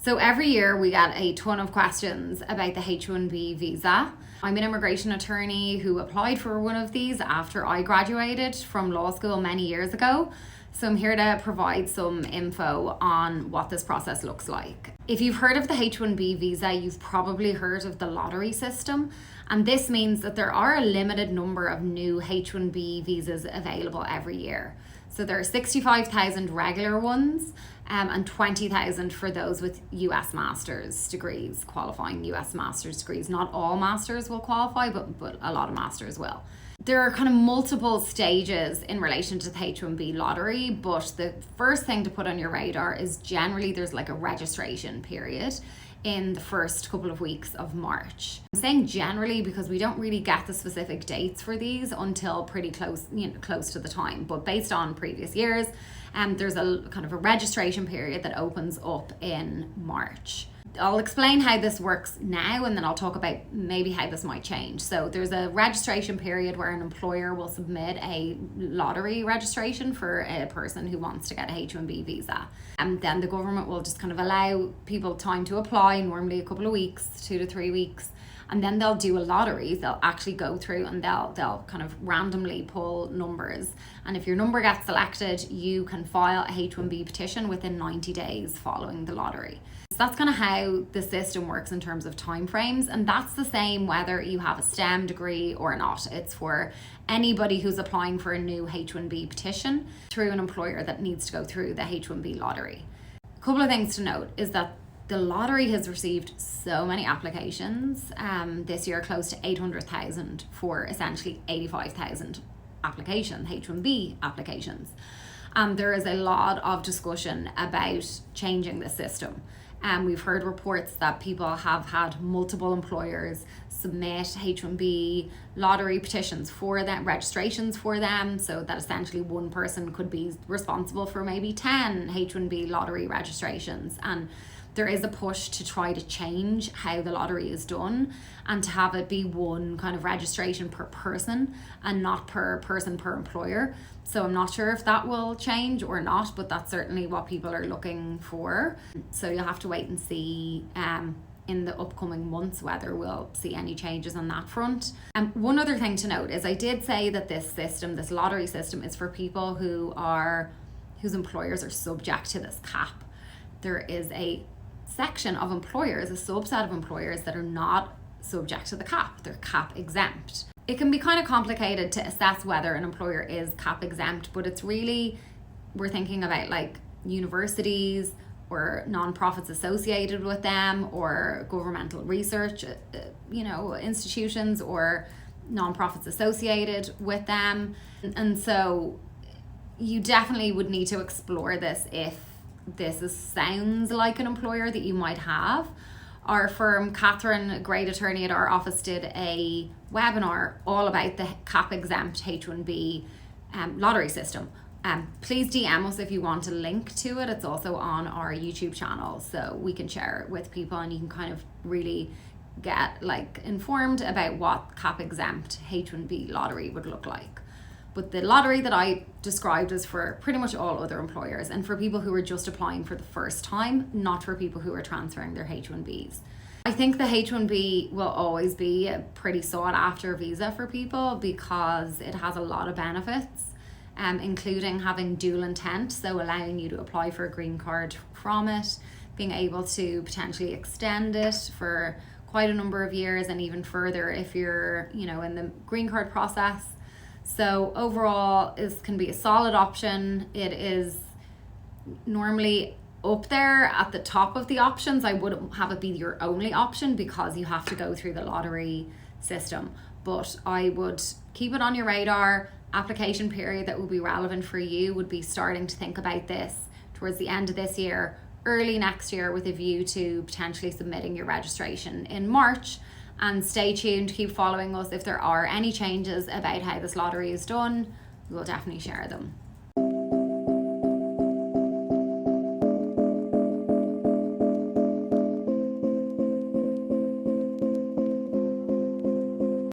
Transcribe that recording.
So every year we get a ton of questions about the H-1B visa. I'm an immigration attorney who applied for one of these after I graduated from law school many years ago. So I'm here to provide some info on what this process looks like. If you've heard of the H-1B visa, you've probably heard of the lottery system. And this means that there are a limited number of new H-1B visas available every year. So there are 65,000 regular ones and 20,000 for those with US master's degrees, qualifying US master's degrees. Not all masters will qualify, but a lot of masters will. There are kind of multiple stages in relation to the H-1B lottery, but the first thing to put on your radar is generally there's like a registration period in the first couple of weeks of March. I'm saying generally because we don't really get the specific dates for these until pretty close to the time, but based on previous years, there's a kind of a registration period that opens up in March. I'll explain how this works now, and then I'll talk about maybe how this might change. So there's a registration period where an employer will submit a lottery registration for a person who wants to get a H-1B visa. And then the government will just kind of allow people time to apply, normally a couple of weeks, 2 to 3 weeks. And then they'll do a lottery. They'll actually go through and they'll kind of randomly pull numbers. And if your number gets selected, you can file a H-1B petition within 90 days following the lottery. So that's kind of how the system works in terms of timeframes. And that's the same whether you have a STEM degree or not. It's for anybody who's applying for a new H-1B petition through an employer that needs to go through the H-1B lottery. A couple of things to note is that the lottery has received so many applications this year, close to 800,000 for essentially 85,000 applications, H-1B applications. There is a lot of discussion about changing the system. We've heard reports that people have had multiple employers submit H-1B lottery petitions for them, registrations for them, so that essentially one person could be responsible for maybe 10 H-1B lottery registrations. And there is a push to try to change how the lottery is done and to have it be one kind of registration per person and not per person per employer. So I'm not sure if that will change or not, but that's certainly what people are looking for. So you'll have to wait and see in the upcoming months whether we'll see any changes on that front. One other thing to note is I did say that this system, this lottery system, is for people whose employers are subject to this cap. There is a section of employers, a subset of employers that are not subject to the cap. They're cap exempt. It can be kind of complicated to assess whether an employer is cap exempt, but it's really, we're thinking about like universities or nonprofits associated with them or governmental research, institutions or nonprofits associated with them. And so you definitely would need to explore this if this sounds like an employer that you might have. Our firm, Catherine, a great attorney at our office, did a webinar all about the cap exempt H-1B lottery system. Please DM us if you want a link to it. It's also on our YouTube channel, so we can share it with people and you can kind of really get like informed about what cap exempt H-1B lottery would look like. But the lottery that I described is for pretty much all other employers and for people who are just applying for the first time, not for people who are transferring their H-1Bs. I think the H-1B will always be a pretty sought after visa for people because it has a lot of benefits, including having dual intent, so allowing you to apply for a green card from it, being able to potentially extend it for quite a number of years and even further if you're, in the green card process. So overall, it can be a solid option. It is normally up there at the top of the options. I wouldn't have it be your only option because you have to go through the lottery system. But I would keep it on your radar. Application period that will be relevant for you would be starting to think about this towards the end of this year, early next year, with a view to potentially submitting your registration in March. And stay tuned, keep following us. If there are any changes about how this lottery is done, we'll definitely share them.